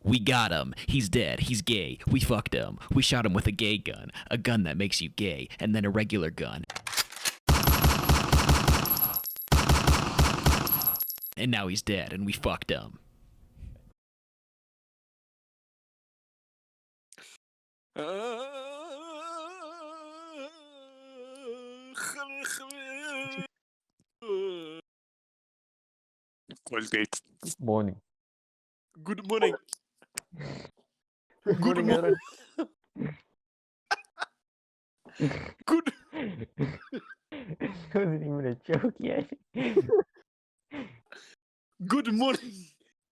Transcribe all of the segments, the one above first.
We got him. He's dead. He's gay. We fucked him. We shot him with a gay gun. A gun that makes you gay. And then a regular gun. And now he's dead, and we fucked him. Colgate. Morning. Good morning. Good morning, morning. Aaron. Good. It wasn't even a joke yet. Good morning.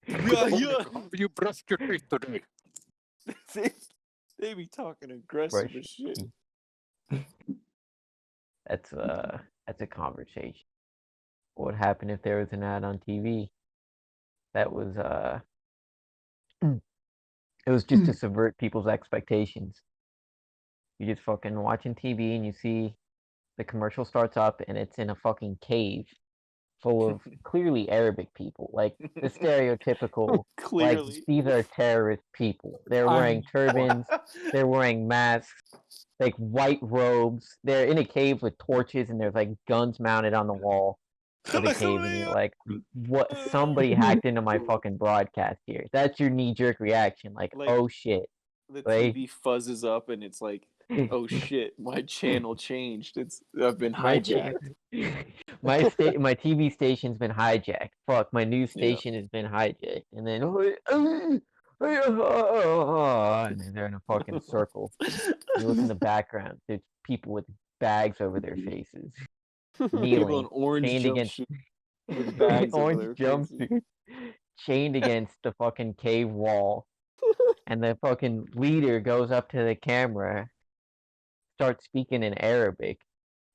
We are here. You brushed your teeth today. They be talking aggressive Brush as shit. That's a conversation. What would happen if there was an ad on TV that was it was just to subvert people's expectations. You're just fucking watching TV and you see the commercial starts up and it's in a fucking cave full of clearly Arabic people, like the stereotypical, like Clearly. these are terrorist people. They're wearing turbans, they're wearing masks, like white robes. They're in a cave with torches and there's like guns mounted on the wall of the cave, and you're like, what? Somebody hacked into my fucking broadcast here. That's your knee-jerk reaction, like oh shit. The Like, TV fuzzes up and it's like, oh shit, my channel changed. I've been my hijacked. my TV station's been hijacked. Fuck, my news station has been hijacked. And then and then they're in a fucking circle. You look in the background, there's people with bags over their faces. People Kneeling, in orange chained against jumpsuit with bags over orange their faces. jumpsuit, chained against the fucking cave wall. And the fucking leader goes up to the camera, starts speaking in Arabic,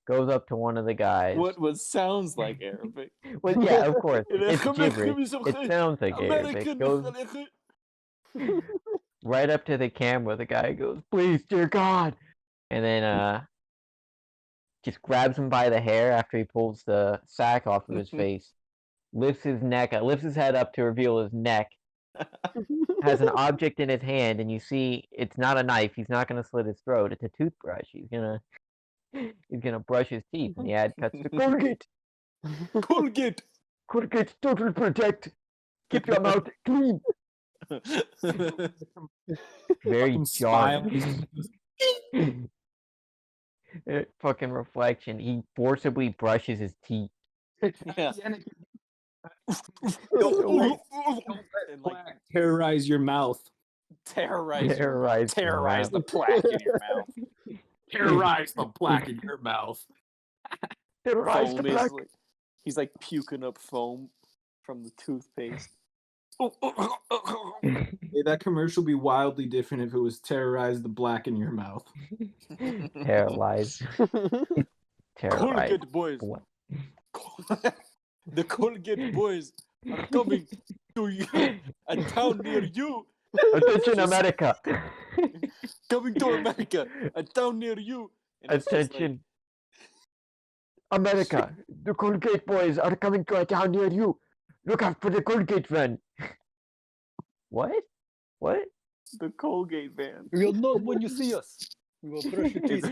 goes up to one of the guys. What sounds like Arabic. Well, yeah, of course. It's gibberish. It sounds like Arabic. Goes right up to the camera. The guy goes, "Please, dear God," and then just grabs him by the hair after he pulls the sack off of his face, lifts his head up to reveal his neck. Has an object in his hand, and you see it's not a knife. He's not gonna slit his throat. It's a toothbrush. He's gonna brush his teeth, and the ad cuts to Colgate. Colgate Total Protect. Keep your mouth clean. Very jarring. Fucking reflection. He forcibly brushes his teeth. Yeah. Terrorize your mouth. Terrorize the the plaque in your mouth. Terrorize the plaque in your mouth. Terrorize the plaque. He's like puking up foam from the toothpaste. Hey, that commercial would be wildly different if it was terrorize the black in your mouth. Terrorize. Colgate boys. The Colgate boys are coming to you, a town near you. Attention, America. Coming to America, a town near you. And Attention, America. The Colgate boys are coming to a town near you. Look out for the Colgate van. What? The Colgate van. You'll know when you see us. We will brush your teeth.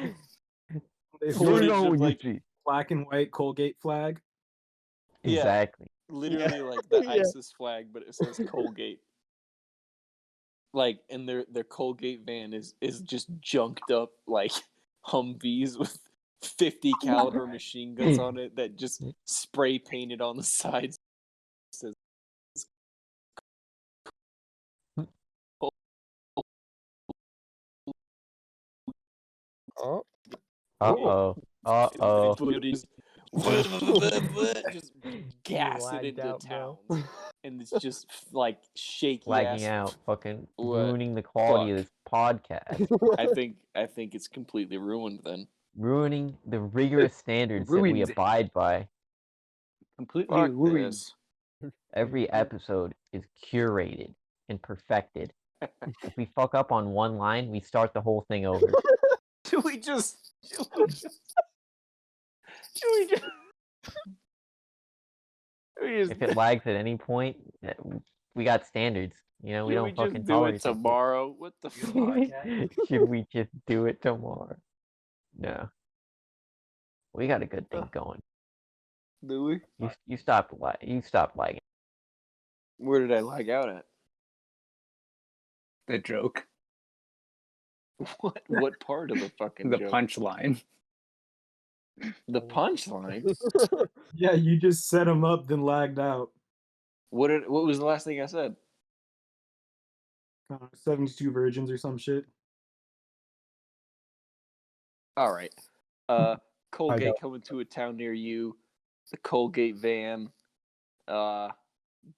They You hold know when you like- see. black and white Colgate flag. Yeah. Exactly. Literally like the ISIS flag, but it says Colgate. Like, and their Colgate van is just junked up like Humvees with 50 caliber machine guns on it that just spray painted on the sides. Says, Oh, Uh-oh. Uh-oh. just gas it lagged into out, town. bro. And it's just like shaky Lagging ass. out. Fucking What? ruining the quality of this podcast. I think it's completely ruined then. Ruining the rigorous standards that we Ruins it. abide by. Completely Fuck ruined. this. Every episode is curated and perfected. If we fuck up on one line, we start the whole thing over. Should we just If it lags at any point, we got standards. You know, we Can don't we just fucking do it tolerate that shit. tomorrow? What the fuck? Should we just do it tomorrow? No. We got a good thing going. Do we? You stopped lagging. Where did I lag out at? The joke. What part of the fucking The joke? punchline. The punchline? Yeah, you just set him up, then lagged out. What was the last thing I said? 72 virgins or some shit. All right. Colgate coming to a town near you. The Colgate van.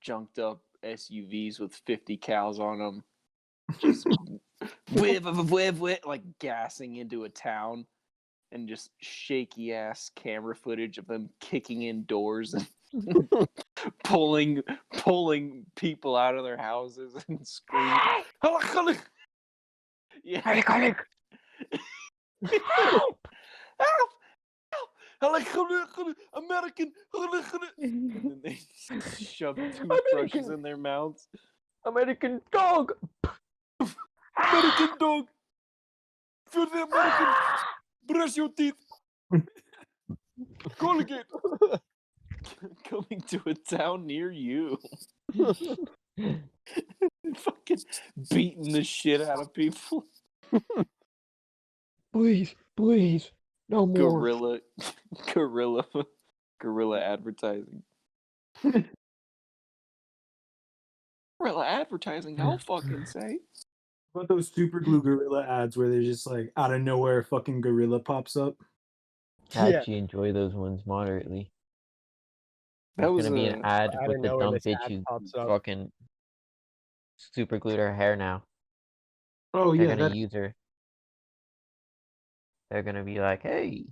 Junked up SUVs with 50 cows on them. Just like gassing into a town. And just shaky ass camera footage of them kicking in doors and pulling people out of their houses and screaming. Yeah. Help! American! And then they shove toothbrushes in their mouths. American dog! American dog! For the American! Brush your teeth! Colgate! Coming to a town near you. Fucking beating the shit out of people. Please, no more. Guerrilla advertising. Guerrilla advertising, I'll fucking say. What about those super glue gorilla ads where they're just like out of nowhere a fucking gorilla pops up? I actually enjoy those ones moderately. That was gonna be an ad I with don't the know when dumb this bitch ad who pops up. fucking super glued her hair now. Oh They're yeah, gonna that use her. They're gonna be like, hey,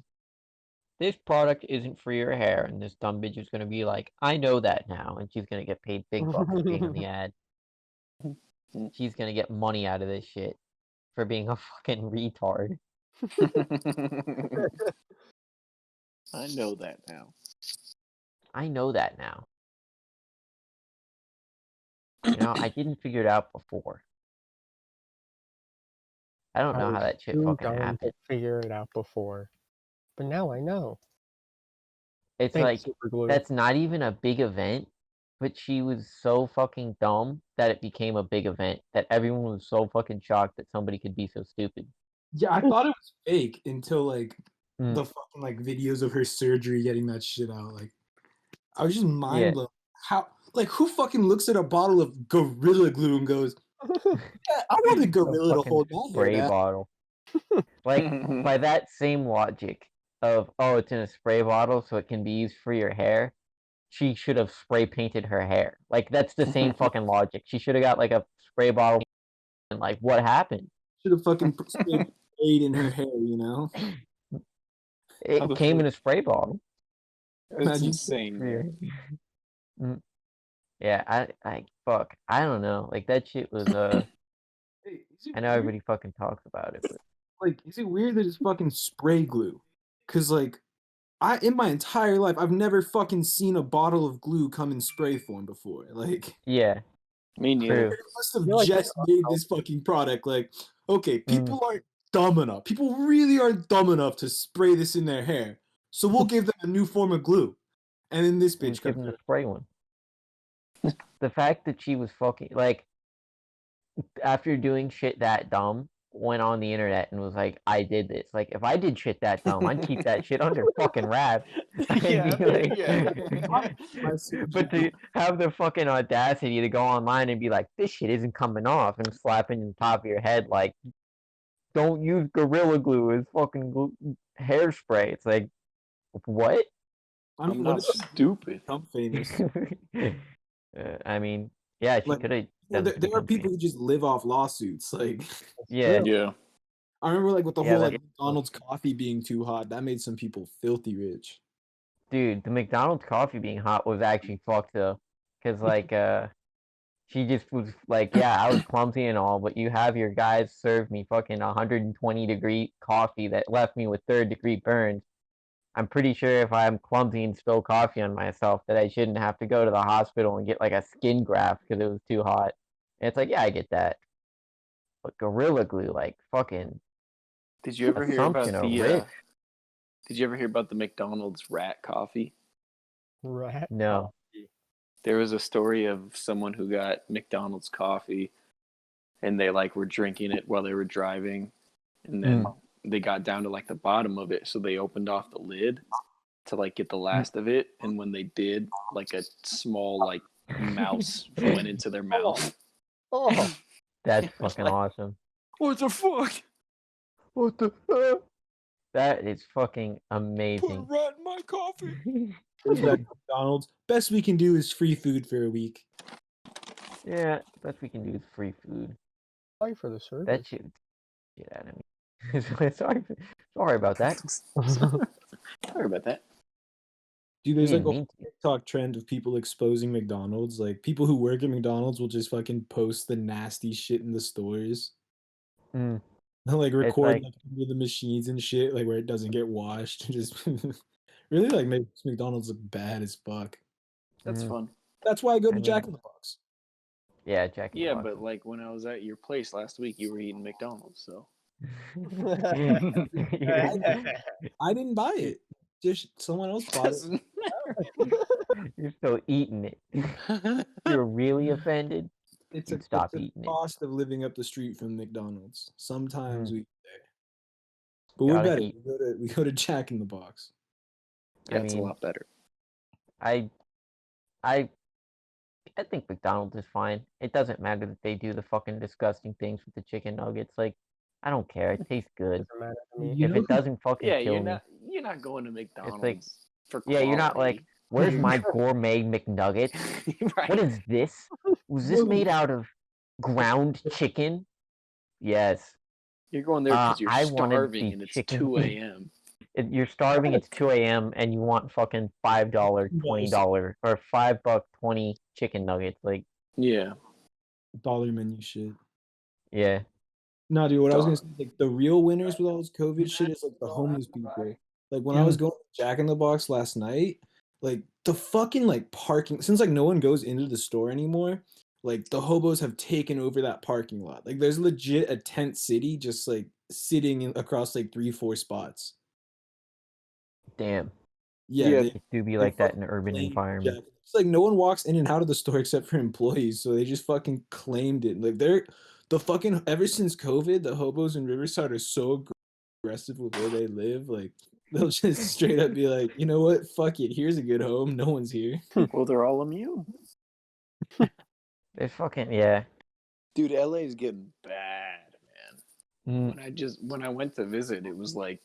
this product isn't for your hair, and this dumb bitch is gonna be like, I know that now, and she's gonna get paid big bucks for being on the ad. She's gonna get money out of this shit for being a fucking retard. I know that now. I know that now. You know, I didn't figure it out before. I don't know I how was that shit too fucking dumb to happened. figure it out before, but now I know. It's Thanks, like, super glue. that's not even a big event, but she was so fucking dumb that it became a big event, that everyone was so fucking shocked that somebody could be so stupid. yeah, I thought it was fake until like Mm. the fucking like videos of her surgery getting that shit out. Like I was just mind blown. How like who fucking looks at a bottle of Gorilla Glue and goes, yeah, I want a gorilla to Fucking hold my hair spray down. bottle. Like, by that same logic of, oh, it's in a spray bottle so it can be used for your hair, she should have spray painted her hair. Like, that's the same fucking logic. She should have got like a spray bottle and like, what happened? Should have fucking sprayed in her hair, you know? It the came fuck- in a spray bottle. That's Imagine insane. Man. Yeah, I fuck. I don't know. Like, that shit was Hey, is it I know weird? everybody fucking talks about it, but Like, is it weird that it's fucking spray glue? Cause like in my entire life I've never fucking seen a bottle of glue come in spray form before. Like yeah, Me neither. true. they must have feel like just made this fucking product. Like, okay, people aren't dumb enough. People really aren't dumb enough to spray this in their hair. So we'll give them a new form of glue. And then this bitch Give comes him the spray one. The fact that she was fucking like, after doing shit that dumb, went on the internet and was like, I did this. Like, if I did shit that dumb, I'd keep that shit under fucking wraps. I'd Yeah, be like, yeah. but to have the fucking audacity to go online and be like, this shit isn't coming off, and slapping the top of your head like, don't use Gorilla Glue as fucking hairspray. It's like, what? I mean, I'm what not is stupid. become famous? I mean, yeah, she Like, could have Well, done there, to there are become people famous. who just live off lawsuits. Like, Yeah, Yeah. I remember like with the Yeah, whole like- like McDonald's coffee being too hot, that made some people filthy rich. dude, the McDonald's coffee being hot was actually fucked though, because like she just was like, yeah, I was clumsy and all, but you have your guys serve me fucking 120-degree coffee that left me with third-degree burns, I'm pretty sure if I'm clumsy and spill coffee on myself, that I shouldn't have to go to the hospital and get like a skin graft because it was too hot. And it's like, yeah, I get that. But Gorilla Glue, like fucking Did you ever hear assumption about of the? rich. Did you ever hear about the McDonald's rat coffee? Rat. No. There was a story of someone who got McDonald's coffee, and they like were drinking it while they were driving, and then they got down to like the bottom of it, so they opened off the lid to like get the last of it, and when they did, like a small like mouse went into their mouth. Oh, That's It was fucking like- awesome. What the fuck? What the fuck? That is fucking Put a amazing. rat in my coffee. Brings back McDonald's. Best we can do is free food for a week. Yeah, best we can do is free food. sorry for the service. That shit would get out of me. Sorry about that. Sorry about that. Dude, there's like Didn't a mean to. TikTok trend of people exposing McDonald's. Like people who work at McDonald's will just fucking post the nasty shit in the stores. Mm. And like record like- like under the machines and shit, like where it doesn't get washed. Just really like makes McDonald's look bad as fuck. That's Mm. fun. That's why I go to I mean- Jack in the Box. Yeah, Jack. in the Yeah, Box. but like when I was at your place last week, you were eating McDonald's, so. I didn't buy it. Just someone else bought it. You're still eating it. You're really offended. It's You'd stop it's eating it. cost of living up the street from McDonald's. Sometimes Mm. we eat there. But we're Gotta better. eat. We go to Jack in the Box. Yeah, I it's a mean- lot better. I think McDonald's is fine. It doesn't matter that they do the fucking disgusting things with the chicken nuggets. Like, I don't care. It tastes good. Doesn't matter to me. You If know it doesn't fucking Yeah, kill you're not going to McDonald's for me. Yeah, you're not like, quality. where's my gourmet McNugget? Right. What is this? Was this made out of ground chicken? Yes. You're going there because you're I wanted starving the and it's chicken. 2 a.m. You're starving, it's 2 a.m. and you want fucking $5, $20, or $5.20 chicken nuggets. Like, Yeah. Dollar menu shit. yeah. No, dude, what I was gonna say, like the real winners with all this COVID shit is like the homeless people. Like when I was going to Jack in the Box last night, like the fucking like parking, since like no one goes into the store anymore, like the hobos have taken over that parking lot. Like there's legit a tent city just like sitting across like 3-4 spots. Damn. Yeah, Yeah. It do be like that in an urban claimed environment. Jack. It's like no one walks in and out of the store except for employees, so they just fucking claimed it. Like they're the fucking ever since COVID, the hobos in Riverside are so aggressive with where they live. Like they'll just straight up be like, you know what, fuck it, here's a good home. No one's here. Well, they're all immune. It's fucking, yeah. Dude, LA is getting bad, man. Mm. When I went to visit, it was like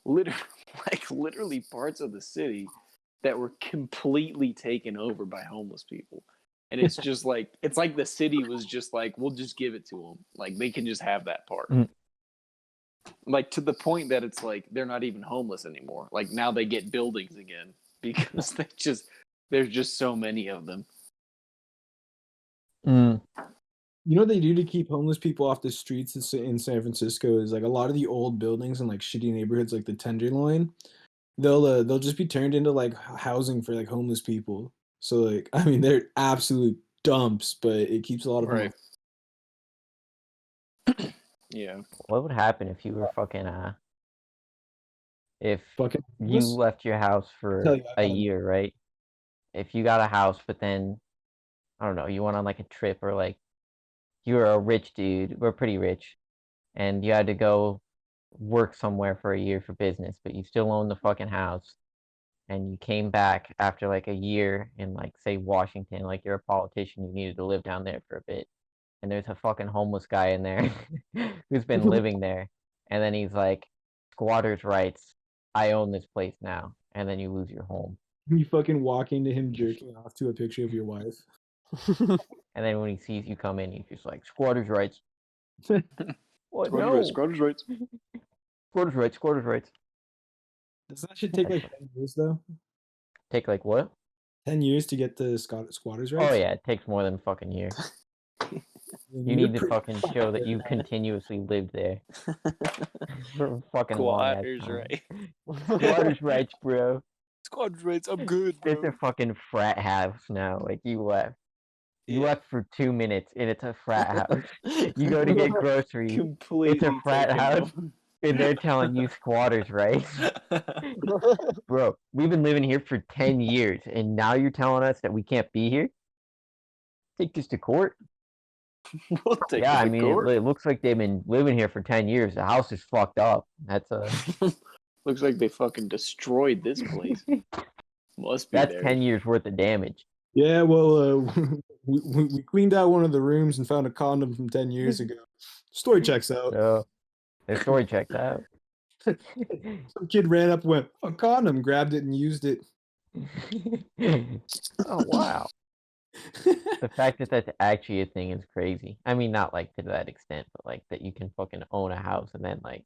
literally parts of the city that were completely taken over by homeless people. And it's just like it's like the city was just like, we'll just give it to them. Like they can just have that part. Mm. Like to the point that it's like they're not even homeless anymore. Like now they get buildings again because there's just so many of them. Mm. You know what they do to keep homeless people off the streets in San Francisco is like a lot of the old buildings in like shitty neighborhoods like the Tenderloin, they'll just be turned into like housing for like homeless people. So like I mean they're absolute dumps, but it keeps a lot of them Right. off. Yeah. What would happen if you were fucking, if Fucking you homeless. left your house Tell for you, a I got a- year, right? If you got a house, but then, I don't know, you went on like a trip, or like you were a rich dude, we're pretty rich, and you had to go work somewhere for a year for business, but you still own the fucking house, and you came back after like a year in like, say, Washington, like you're a politician, you needed to live down there for a bit, and there's a fucking homeless guy in there who's been living there, and then he's like, squatters' rights, I own this place now, and then you lose your home. You fucking walk into him jerking off to a picture of your wife. And then when he sees you come in, he's just like, squatters' rights. What? Squatters' No. rights, squatters' rights. Squatters' rights, squatters' rights. Does that shit take like 10 years though? Take like what? 10 years to get the squatters rights? Oh yeah, it takes more than a fucking year. You need to fucking show that you continuously lived there for a fucking long ass Squatters' time. right. Squatters' rights, bro. Squatters' rights. I'm good, It's bro. a fucking frat house now. Like you left. You Yeah. left for 2 minutes and it's a frat house. You go to get groceries. Completely It's a frat taken house. And they're telling you squatters' rights. Bro, we've been living here for 10 years and now you're telling us that we can't be here? Take this to court. We'll take Yeah, it I to mean, court. it looks like they've been living here for 10 years. The house is fucked up. That's Looks like they fucking destroyed this place. Must be that's there. 10 years worth of damage. Yeah, well, we cleaned out one of the rooms and found a condom from 10 years ago. Story checks out. So the story checks out. Some kid ran up, went a condom, grabbed it, and used it. Oh wow. The fact that that's actually a thing is crazy. I mean, not like to that extent, but like that you can fucking own a house and then like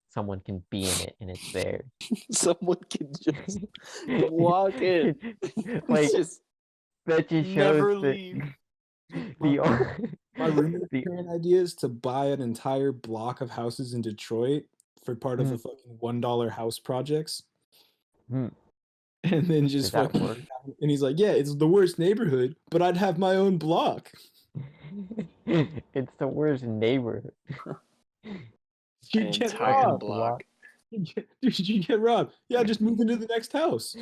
someone can be in it and it's theirs. Someone can just walk in. Like Just that just shows never that leave. My roommate's the current idea is to buy an entire block of houses in Detroit for part of the fucking $1 house projects. Hmm. And then just Does that fucking, work? and he's like, yeah, it's the worst neighborhood, but I'd have my own block. It's the worst neighborhood. You An get entire robbed. block. Dude, you get robbed. Yeah, just move into the next house.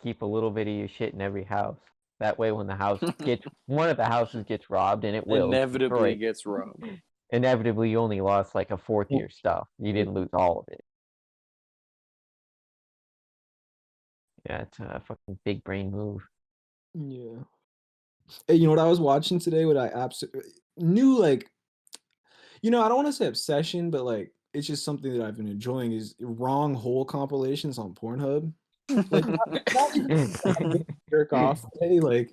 Keep a little bit of your shit in every house. That way, when the house gets one of the houses gets robbed, and it will Inevitably destroy, gets robbed. inevitably you only lost like a fourth of your stuff. You didn't lose all of it. Yeah, it's a fucking big brain move. Yeah. Hey, you know what I was watching today? What I absolutely knew, like, I don't want to say obsession, but like, it's just something that I've been enjoying is wrong hole compilations on Pornhub. Like, not even jerk off. Hey, like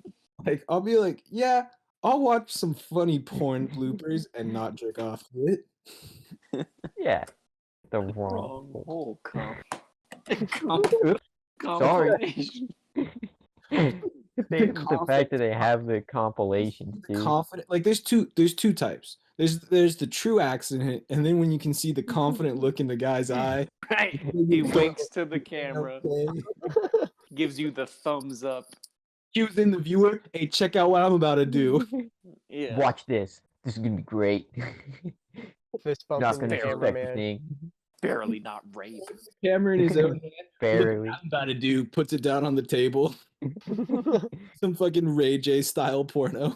I'll be like, yeah, I'll watch some funny porn bloopers and not jerk off to it. Yeah, the wrong. Wrong hole Oops, sorry. compilation. The fact that they have the compilations, dude. Confident, like there's two types. There's the true accident, and then when you can see the confident look in the guy's eye. Right. He winks to the camera, gives you the thumbs up. Cues in the viewer. Hey, check out what I'm about to do. Yeah. Watch this. This is gonna be great. Fist bump Not in the gonna suspect a cameraman. thing. Barely not rape. Camera in his own hand. Look Barely. what I'm about to do. Puts it down on the table. Some fucking Ray J style porno.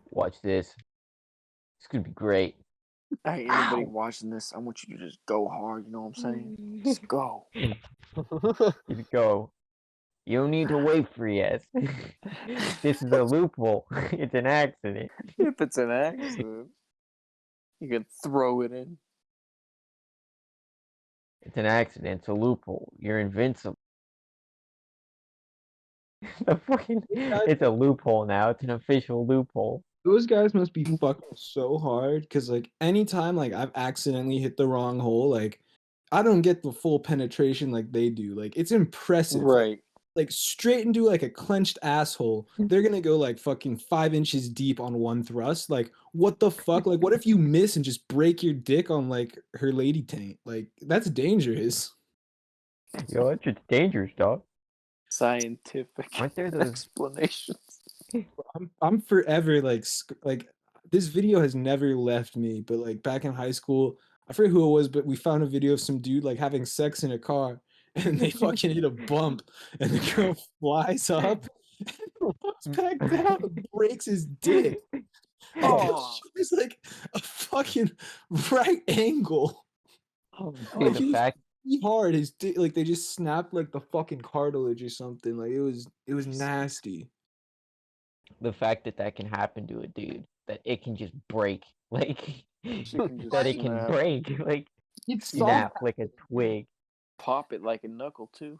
Watch this. It's gonna be great. Hey, anybody watching this, I want you to just go hard, you know what I'm saying? Just go. Just go. You don't need to wait for yes. This is a loophole. It's an accident. If it's an accident, you can throw it in. It's an accident. It's a loophole. You're invincible. It's a loophole now. It's an official loophole. Those guys must be fucking so hard because like anytime like I've accidentally hit the wrong hole, like I don't get the full penetration like they do. Like it's impressive. Right. Like straight into like a clenched asshole. They're gonna go like fucking 5 inches deep on one thrust. Like what the fuck? Like what if you miss and just break your dick on like her lady taint? Like that's dangerous. Yo, it's just dangerous, dog. Scientific Aren't there those? explanations. I'm forever like this video has never left me. But like back in high school, I forget who it was, but we found a video of some dude like having sex in a car, and they fucking hit a bump, and the girl flies up, and comes back down, and breaks his dick. Oh. It's like a fucking right angle. Dude, the fact Hard his dick, like they just snapped like the fucking cartilage or something. Like it was nasty. that that can happen to a dude, that it can just break, like can just that it can snap. break, like It's snap like a twig. Pop it like a knuckle too.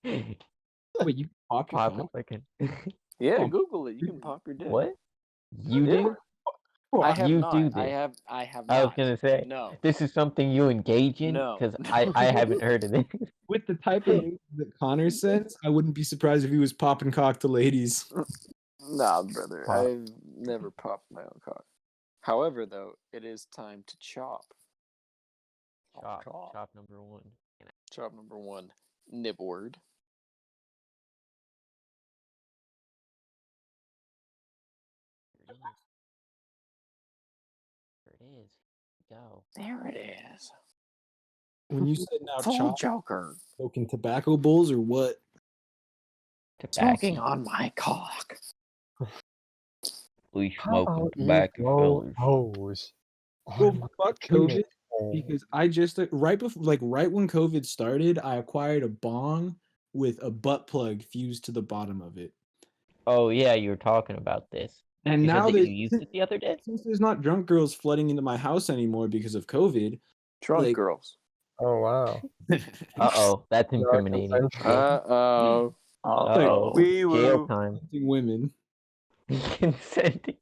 Wait, you pop your Pop it cock? like a Yeah, Oh. Google it. You can pop your dick. what? You Yeah. do? I have You not. do I this. have. I have I was not. gonna say No. this is something you engage in No. because I haven't heard of this. With the type of moves that Connor says, I wouldn't be surprised if he was popping cock to ladies. Nah, brother. Pop. I've never popped my own cock. However, though, it is time to chop. Chop number one. Chop number one. Nibword. There it is. Go. There it is. When you said now Full chop, Joker. smoking tobacco bowls or what? Smoking on my cock. We How smoking about you tobacco blow fillers. hose Well, on fuck penis COVID, hole? because I just right before, like right when COVID started, I acquired a bong with a butt plug fused to the bottom of it. Oh yeah, you were talking about this. And You said now that that you used it the other day. since there's not drunk girls flooding into my house anymore because of COVID, Drunk like, girls. Oh wow. Uh-oh, that's incriminating. consensual. Uh-oh. Uh-oh, Wee jail woo. time. women. Consenting.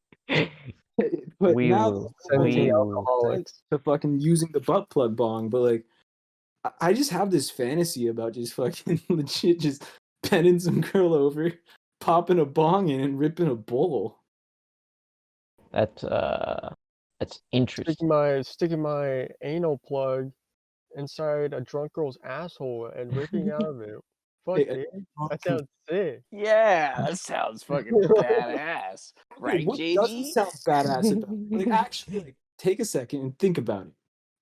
But We now will. Consenting We will. alcoholics. to fucking using the butt plug bong, but like I just have this fantasy about just fucking legit just bending some girl over, popping a bong in and ripping a bowl. That's interesting. Sticking my anal plug inside a drunk girl's asshole and ripping out of it. Fuck Hey, it. That sounds sick. Yeah, that sounds fucking badass. Right, what doesn't JD? sound badass about it? Like actually like take a second and think about it.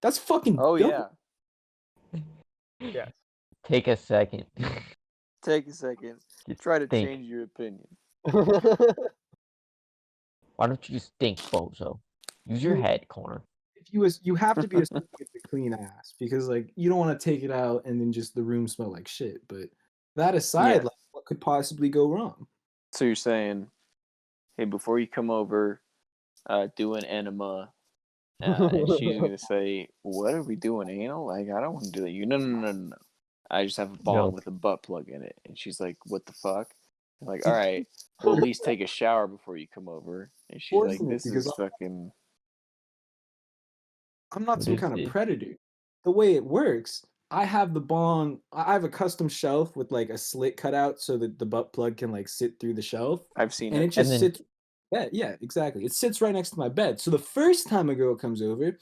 That's fucking Oh, dope. yeah. Yes. Take a second. Take a second. Just Try to think. change your opinion. Why don't you just think, bozo? Use your head, Connor. If you have to be a with a clean ass because like you don't want to take it out and then just the room smell like shit. But that aside, Yeah. like what could possibly go wrong? So you're saying, hey, before you come over, do an enema, and she's gonna say, "What are we doing, anal? Like, I don't want to do that." You no. I just have a bong No. with a butt plug in it, and she's like, "What the fuck?" I'm like, all right, well, at least take a shower before you come over. And she's like, Fortunate, "This because is fucking." I'm not What some is kind of it? predator. The way it works, I have the bong. I have a custom shelf with like a slit cut out so that the butt plug can like sit through the shelf, I've seen and it. it just then- sits. Yeah, exactly. It sits right next to my bed. So the first time a girl comes over,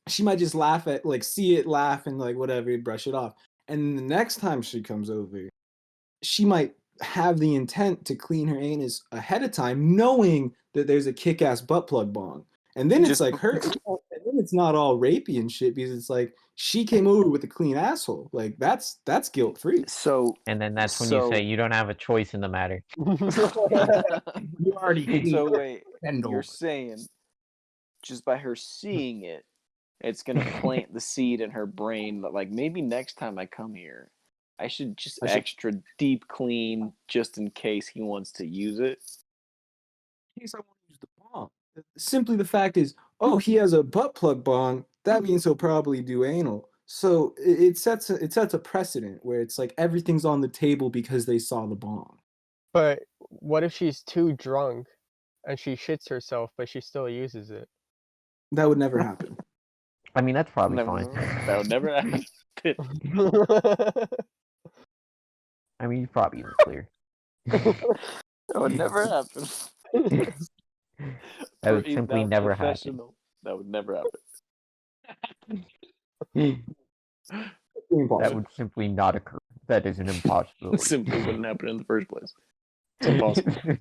she might just laugh at like see it, laugh, and like whatever, brush it off. And the next time she comes over, she might have the intent to clean her anus ahead of time, knowing that there's a kick-ass butt plug bong. And then it's Just like her, and then it's not all rapey and shit because it's like she came over with a clean asshole. Like that's guilt free. So. And then that's when you say you don't have a choice in the matter. You already clean. So wait, Bend you're over. saying just by her seeing it, it's gonna plant the seed in her brain that like maybe next time I come here, I should just extra deep clean just in case he wants to use it. In case I want to use the bong. Simply the fact is, oh, he has a butt plug bong. That means he'll probably do anal. So it sets a precedent where it's like everything's on the table because they saw the bong. But what if she's too drunk and she shits herself, but she still uses it? That would never happen. I mean, that's probably Never, fine. that would never happen. I mean, you're probably in the clear. That would never happen. That would Breathe simply out never happen. professional. That would never happen. That would simply not occur. That is an It impossibility. simply wouldn't happen in the first place. It's impossible.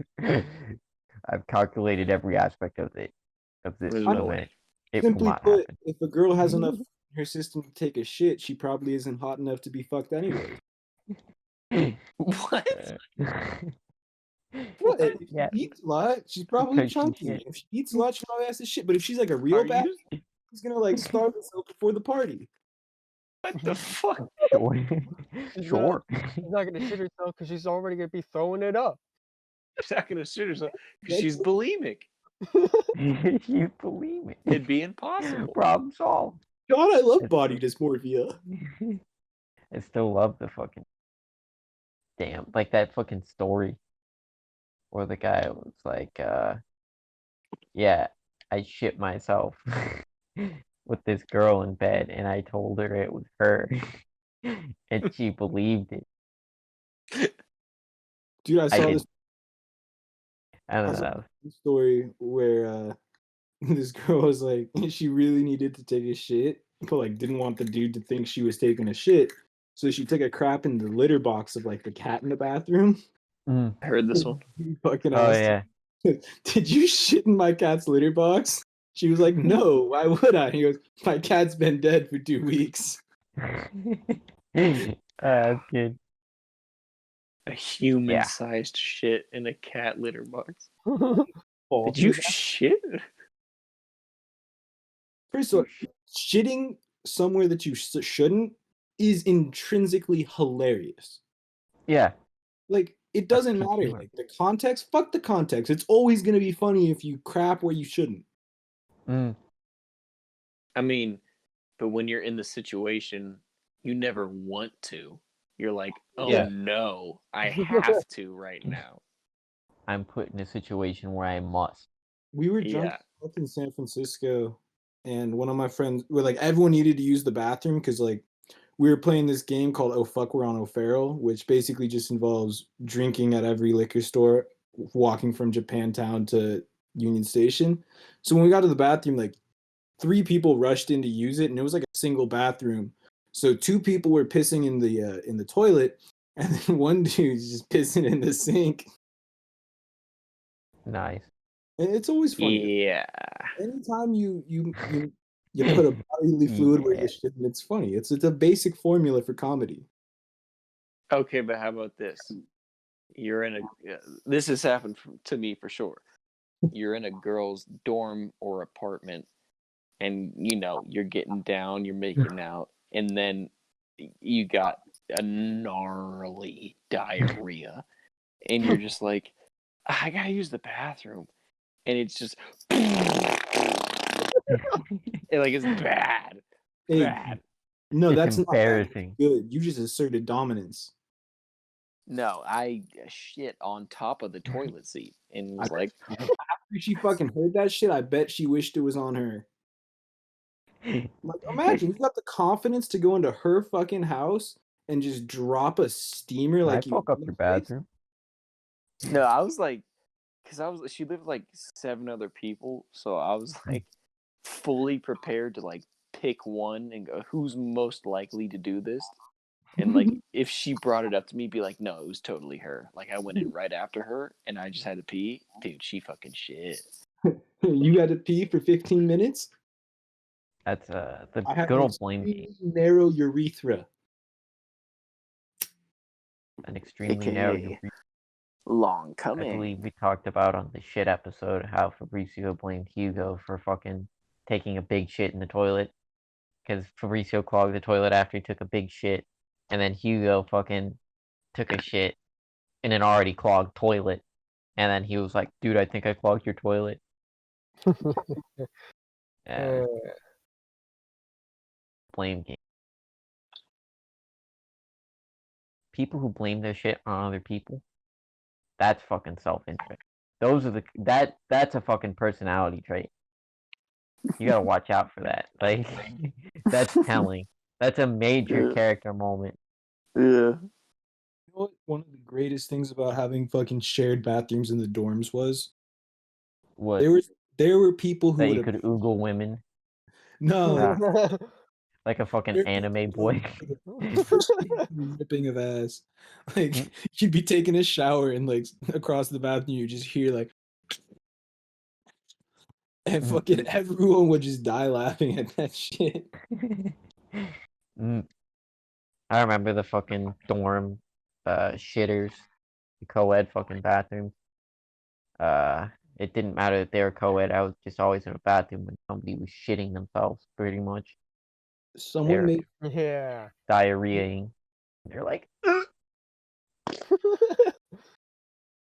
I've calculated every aspect of this There's no event. way. It will Simply not put, happen. if a girl has enough in her system to take a shit, she probably isn't hot enough to be fucked anyway. What? What? If she Yeah. eats a lot, she's probably Because she chunky. shit. If she eats a lot, she probably has to shit. But if she's like a real Are bad, you? she's gonna like starve herself before the party. What the fuck? Sure. She's Sure. She's not gonna shit herself because she's already gonna be throwing it up. She's not gonna shoot herself because she's bulimic. You believe it. It'd be impossible. Problem solved. God, I love body dysmorphia. I still love the fucking damn, like that fucking story where the guy was like, yeah, I shit myself with this girl in bed, and I told her it was her, and she believed it. Dude, I saw this. I don't I saw know. this story where this girl was like, she really needed to take a shit, but like didn't want the dude to think she was taking a shit, so she took a crap in the litter box of like the cat in the bathroom. Mm. I heard this one. He fucking Oh asked, yeah. "Did you shit in my cat's litter box?" She was like, "No, why would I?" He goes, "My cat's been dead for 2 weeks." That's good. A human-sized shit in a cat litter box. Fall Did in you the bath- shit? First of all, shitting somewhere that you shouldn't is intrinsically hilarious. Yeah. Like, it That's doesn't peak matter. humor. Like, the context, fuck the context. It's always gonna be funny if you crap where you shouldn't. Mm. I mean, but when you're in the situation, you never want to. You're like, oh Yeah. no, I have to right now. I'm put in a situation where I must. We were drunk Yeah. up in San Francisco, and one of my friends were like, everyone needed to use the bathroom because like we were playing this game called Oh Fuck We're on O'Farrell, which basically just involves drinking at every liquor store, walking from Japantown to Union Station. So when we got to the bathroom, like 3 people rushed in to use it, and it was like a single bathroom. So 2 people were pissing in the toilet, and then one dude's just pissing in the sink. Nice. And it's always funny. Yeah. Anytime you put a bodily fluid where Yeah. you shouldn't, it's funny. It's a basic formula for comedy. Okay, but how about this? You're in a. This has happened to me for sure. You're in a girl's dorm or apartment, and you're getting down, you're making out, and then you got a gnarly diarrhea, and you're just like, I gotta use the bathroom, and it's just, it's bad, Hey, bad. no, It's that's not bad. embarrassing. Good. You just asserted dominance. No, I shit on top of the toilet seat, and was I- like, After she fucking heard that shit, I bet she wished it was on her. Like, imagine you got the confidence to go into her fucking house and just drop a steamer I like you. fuck up your bathroom. no, I was like, because she lived with like 7 other people, so I was like fully prepared to like pick one and go, who's most likely to do this? And like, if she brought it up to me, be like, no, it was totally her. Like, I went in right after her, and I just had to pee. Dude, she fucking shit. You had to pee for 15 minutes. That's the I have good an old blame game. extremely narrow urethra. An extremely narrow. AKA long I coming. believe we talked about on the shit episode how Fabricio blamed Hugo for fucking taking a big shit in the toilet. Because Fabricio clogged the toilet after he took a big shit. And then Hugo fucking took a shit in an already clogged toilet. And then he was like, dude, I think I clogged your toilet. Blame game. People who blame their shit on other people, that's fucking self-interest. Those are that's a fucking personality trait. You gotta watch out for that. Like, that's telling. That's a major Yeah. character moment. Yeah. You know what one of the greatest things about having fucking shared bathrooms in the dorms was? What? There were people who That would you could oogle women no, Ah. Like a fucking there- anime boy. ripping of ass. Like you'd be taking a shower and like across the bathroom you just hear like and fucking everyone would just die laughing at that shit. I remember the fucking dorm shitters, the co-ed fucking bathrooms. It didn't matter that they were co-ed. I was just always in a bathroom when somebody was shitting themselves, pretty much. Someone They're made Yeah. diarrheaing. They're like,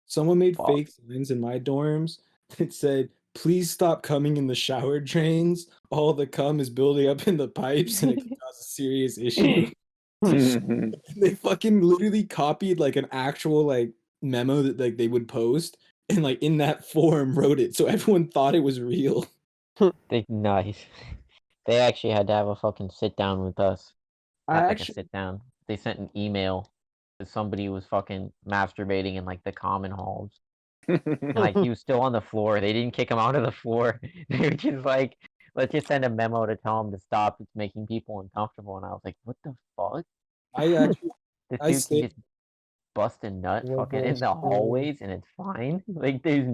someone made Fuck. fake signs in my dorms that said, "Please stop coming in the shower drains. All the cum is building up in the pipes and it could cause a serious issue." They fucking literally copied like an actual like memo that like they would post and like in that form wrote it so everyone thought it was real. Nice. They actually had to have a fucking sit down with us. I Not like a actually, sit down. They sent an email that somebody was fucking masturbating in like the common halls. And, like he was still on the floor. They didn't kick him out of the floor. They were just like, let's just send a memo to tell him to stop. It's making people uncomfortable. And I was like, what the fuck? I actually, This I dude can stayed. just bust a nut fucking Liberal in the school. hallways and it's fine. Like there's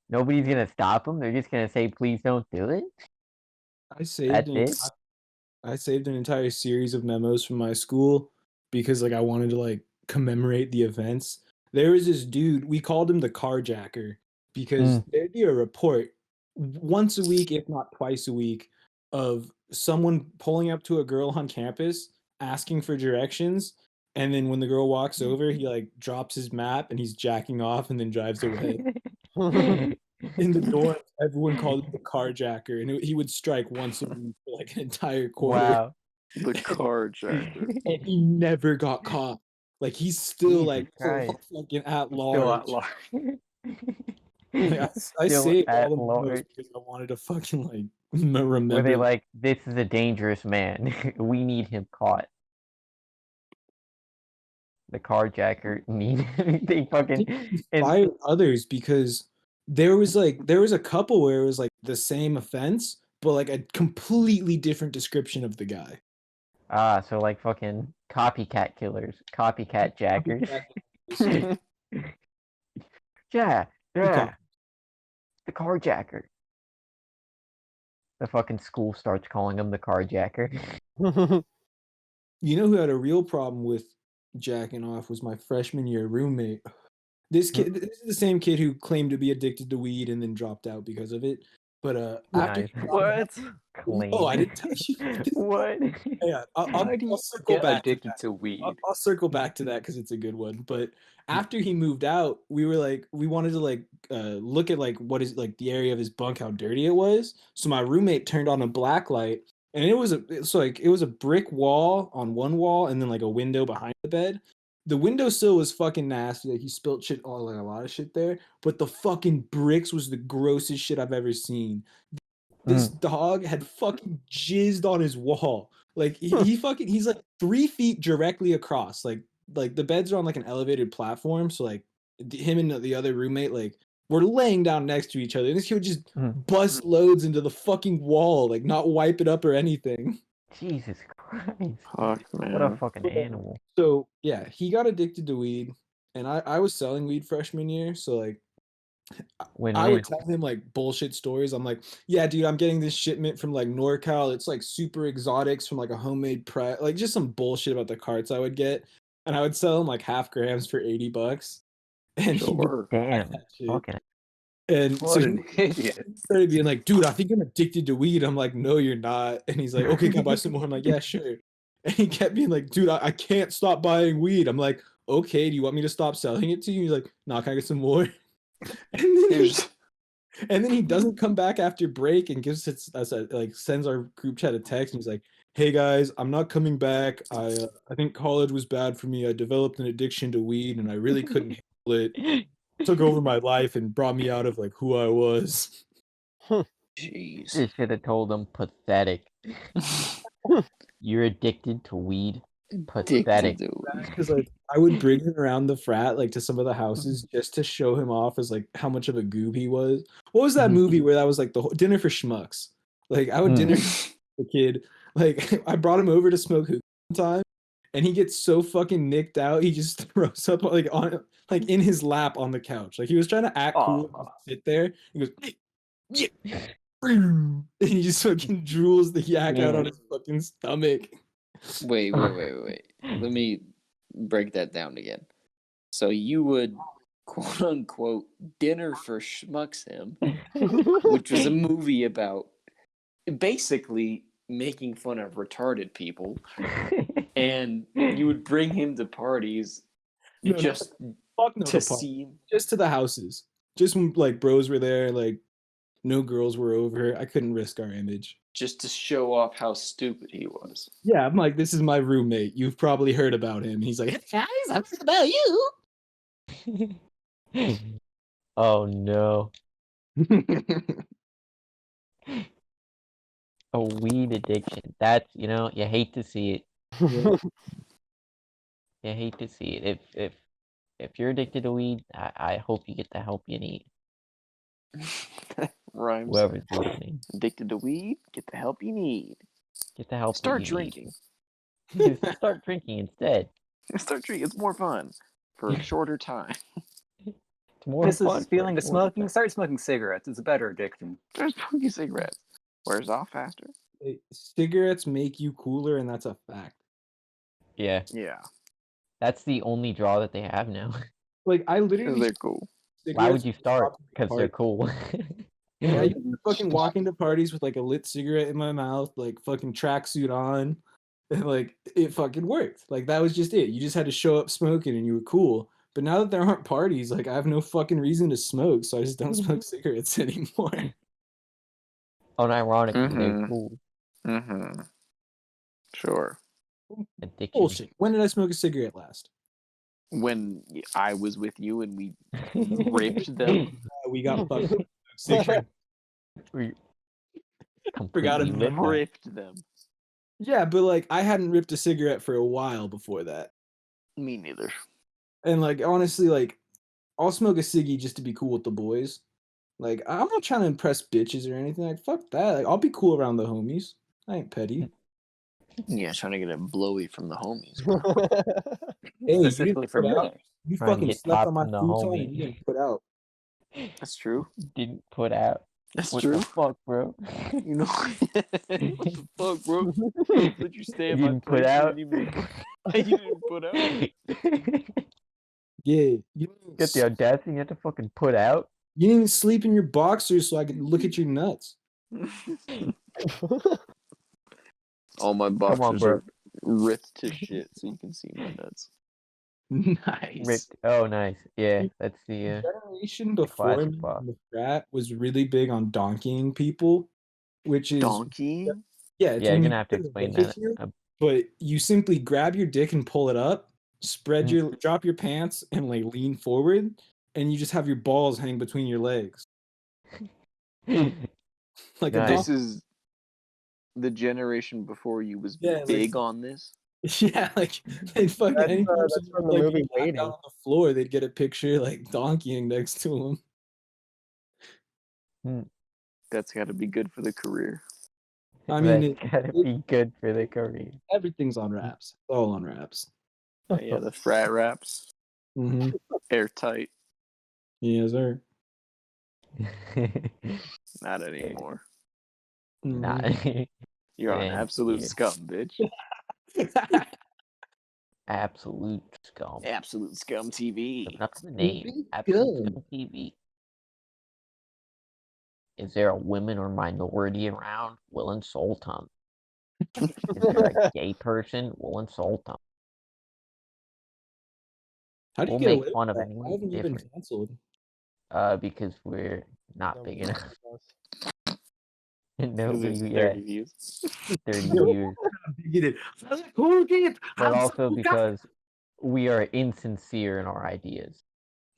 nobody's gonna stop him. They're just gonna say, please don't do it. I saved That's an it. I saved an entire series of memos from my school because like I wanted to like commemorate the events. There was this dude, we called him the carjacker because there'd be a report once a week, if not twice a week, of someone pulling up to a girl on campus asking for directions. And then when the girl walks over, he like drops his map and he's jacking off and then drives away. In the dorms, everyone called him the carjacker, and he would strike once a week for like an entire quarter. Wow. The carjacker. And he never got caught. Like he's still Jesus like Christ. fucking at Still large. at large. Like, I Still saved all at the memos large. because I wanted to fucking like remember. Were they like, this is a dangerous man. We need him caught. The carjacker need they fucking and Inspired others because there was a couple where it was like the same offense, but like a completely different description of the guy. so like fucking copycat killers, copycat jackers. Yeah, Okay. the carjacker. The fucking school starts calling him the carjacker. You know who had a real problem with jacking off was my freshman year roommate. This kid, this is the same kid who claimed to be addicted to weed and then dropped out because of it. But after Nice. he dropped What? out, Claim. oh, I didn't tell you. What? Yeah, How do I'll you circle get back to addicted that. to weed? I'll circle back to that because it's a good one. But after he moved out, we were like, we wanted to like look at like what is like the area of his bunk, how dirty it was. So my roommate turned on a black light, and it was a brick wall on one wall, and then like a window behind the bed. The windowsill was fucking nasty. Like he spilled shit, all like a lot of shit there. But the fucking bricks was the grossest shit I've ever seen. This dog had fucking jizzed on his wall. Like he's like 3 feet directly across. Like the beds are on like an elevated platform. So like him and the other roommate like were laying down next to each other. And this kid would just bust loads into the fucking wall, like not wipe it up or anything. Jesus Christ. Fuck, What a man. fucking animal. So yeah, he got addicted to weed, and I was selling weed freshman year. So like I Win-win. would tell him like bullshit stories. I'm like, yeah, dude, I'm getting this shipment from like NorCal. It's like super exotics from like a homemade press, like just some bullshit about the carts I would get. And I would sell him like half grams for $80. And he would Sure. buy Damn. that shit. Fucking And What so an idiot. he started being like, dude, I think I'm addicted to weed. I'm like, no, you're not. And he's like, okay, can I buy some more? I'm like, yeah, sure. And he kept being like, dude, I can't stop buying weed. I'm like, okay, do you want me to stop selling it to you? He's like, no, can I get some more? And then he doesn't come back after break and gives us like sends our group chat a text and he's like, "Hey guys, I'm not coming back. I think college was bad for me. I developed an addiction to weed and I really couldn't handle it. Took over my life and brought me out of like who I was." Jeez. Just should have told him pathetic. You're addicted to weed. Pathetic. Because like I would bring him around the frat like to some of the houses just to show him off as like how much of a goob he was. What was that movie where that was like the whole dinner for schmucks? Like I would dinner the kid. Like I brought him over to smoke hookah one time, and he gets so fucking nicked out he just throws up like on like in his lap on the couch. Like he was trying to act cool, and just sit there. He goes, yeah, and he just fucking drools the yak out on his fucking stomach. Wait. Let me break that down again. So you would quote unquote dinner for schmucks him, which was a movie about basically making fun of retarded people, and you would bring him to parties just to see, just to the houses. Just when like bros were there, like no girls were over. I couldn't risk our image. just to show off how stupid he was. Yeah, I'm like, this is my roommate. You've probably heard about him. He's like, guys, I've heard about you. Oh no. A weed addiction. That's, you hate to see it. Yeah. You hate to see it. If you're addicted to weed, I hope you get the help you need. Rhymes. Whoever's listening, Addicted to weed? Get the help you need. get the help Start that you drinking. need. Just start drinking instead. Start drinking. It's more fun for a shorter time. It's more This fun. is for a feeling to shorter smoking. time. Start smoking cigarettes. It's a better addiction. Start smoking cigarettes. Wears off faster. Cigarettes make you cooler, and that's a fact. Yeah, Yeah. that's the only draw that they have now. Like I 'Cause literally. they're cool. Why would you start? Stop Because they're party. cool. Yeah, I used to fucking walk into parties with like a lit cigarette in my mouth, like fucking tracksuit on, and like it fucking worked. Like that was just it. You just had to show up smoking, and you were cool. But now that there aren't parties, like I have no fucking reason to smoke, so I just don't smoke cigarettes anymore. Unironically, they're Mhm. cool. Mm-hmm. Sure. Addiction. Bullshit. When did I smoke a cigarette last? When I was with you and we ripped them. We got fucked. Cigarette. We Forgot completely about lit them. Ripped them. Yeah, but like I hadn't ripped a cigarette for a while before that. Me neither. And like honestly, like I'll smoke a ciggy just to be cool with the boys. Like I'm not trying to impress bitches or anything. Like fuck that. Like I'll be cool around the homies. I ain't petty. Yeah, trying to get a blowy from the homies. Hey, you Specifically didn't for put me. out. You Trying to fucking get slept top on my from the futon homie. and you didn't put out. That's true. Didn't put out. That's What true. the fuck, bro? You know what the fuck, bro? Let you stay You at my didn't put place. out. You didn't put out. Yeah, Get the audacity you have to fucking put out. you didn't even sleep in your boxers so I could look at your nuts. All my on, boxers bro. are ripped to shit, so you can see my nuts. Nice. Ripped. Oh, nice. Yeah, that's the Generation before classic me box. in the frat was really big on donkeying people, which is Donkey? yeah, it's Yeah, you're when you gonna have to put a explain dick that. in you, but you simply grab your dick and pull it up, drop your pants and like lean forward, and you just have your balls hang between your legs. Like a Nice. This donkey. is the generation before you was Yeah, like- big on this. Yeah, like they'd fucking That's, any person that's from would, the like, movie be knocked Waiting. down on the floor, they'd get a picture like donkeying next to them. That's got to be good for the career. I mean, That's gotta be good for the career. everything's on wraps. It's all on wraps. Yeah, the frat raps, Mm-hmm. airtight. Yes, sir. Not anymore. Nah. You're on Man, absolute yeah. scum, bitch. Absolute scum. Absolute scum TV. Living up to the name. Scum. Absolute scum TV. Is there a woman or minority around? We'll insult them. Is there a gay person? We'll insult them. How do you We'll get make away fun with of that? anyone Why haven't you been different. canceled? Because we're not big enough. Because Nobody there's yet. 30 views. 30 years. But also because we are insincere in our ideas.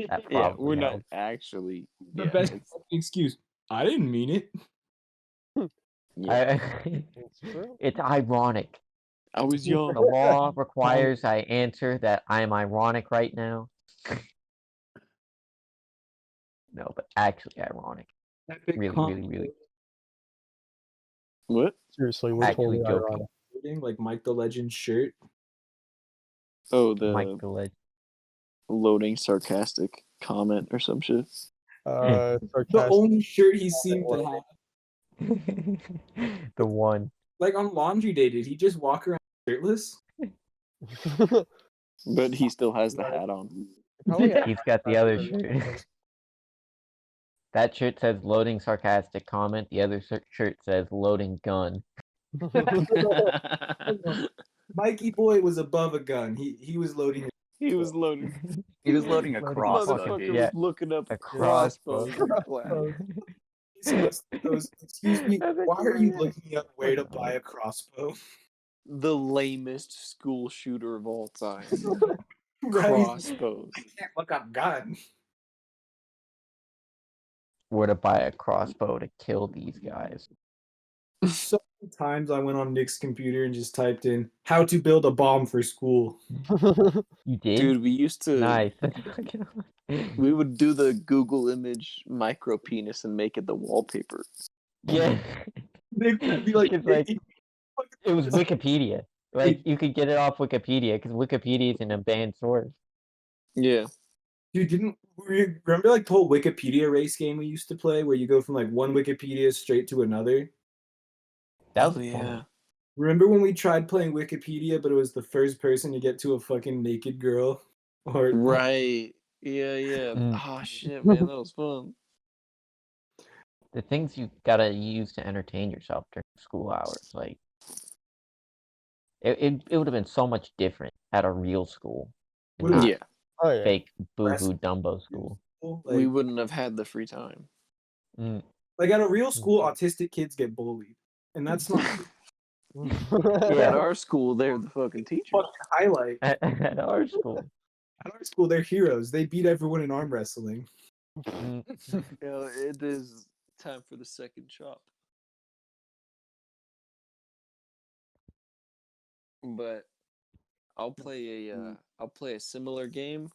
That Yeah, probably we're not helps. actually. The Yeah, best it's, excuse. I didn't mean it. yeah. It's true. It's ironic. I was young. The law requires I answer that I'm ironic right now. No, but actually ironic. Epic Really, comment really, really. What? Seriously, we're Actually totally joking. ironic. coding, like Mike the Legend shirt. Oh, Mike the the Legend. loading sarcastic comment or some shit. The Sarcastic. only shirt he seemed to have. The one. Like on laundry day, did he just walk around shirtless? But he still has the hat on. Probably He's got the other shirt. That shirt says loading sarcastic comment. The other shirt says loading gun. Mikey Boy was above a gun. He was loading. He was loading. He was loading a Loading crossbow, Motherfucker dude. Yeah. was looking up A crossbows crossbow. in class. Goes, excuse me, That's why are you actually looking up where to buy a crossbow? The lamest school shooter of all time. Right? Crossbows. I can't look up gun. where to buy a crossbow to kill these guys. So many times I went on Nick's computer and just typed in how to build a bomb for school. You did? Dude, we used to. Nice. We would do the Google image micro penis and make it the wallpaper. Yeah. Nick would be like, It's like it was Wikipedia. Like you could get it off Wikipedia because Wikipedia is an banned source. Yeah. dude, didn't remember like the whole Wikipedia race game we used to play where you go from like one Wikipedia straight to another? That was Oh, fun. Remember when we tried playing Wikipedia, but it was the first person to get to a fucking naked girl? Or Right. Yeah, yeah. Mm. Oh shit, man, that was fun. The things you gotta use to entertain yourself during school hours, like it would have been so much different at a real school and What not Yeah. Oh yeah. fake Wrestling. boohoo Dumbo school. We like, wouldn't have had the free time. Mm. like at a real school, autistic kids get bullied, and that's not At Yeah. our school, they're the fucking teachers. fucking highlight. At our school. At our school, they're heroes. They beat everyone in arm wrestling. Mm. Yeah, it is time for the second chop. But I'll play a similar game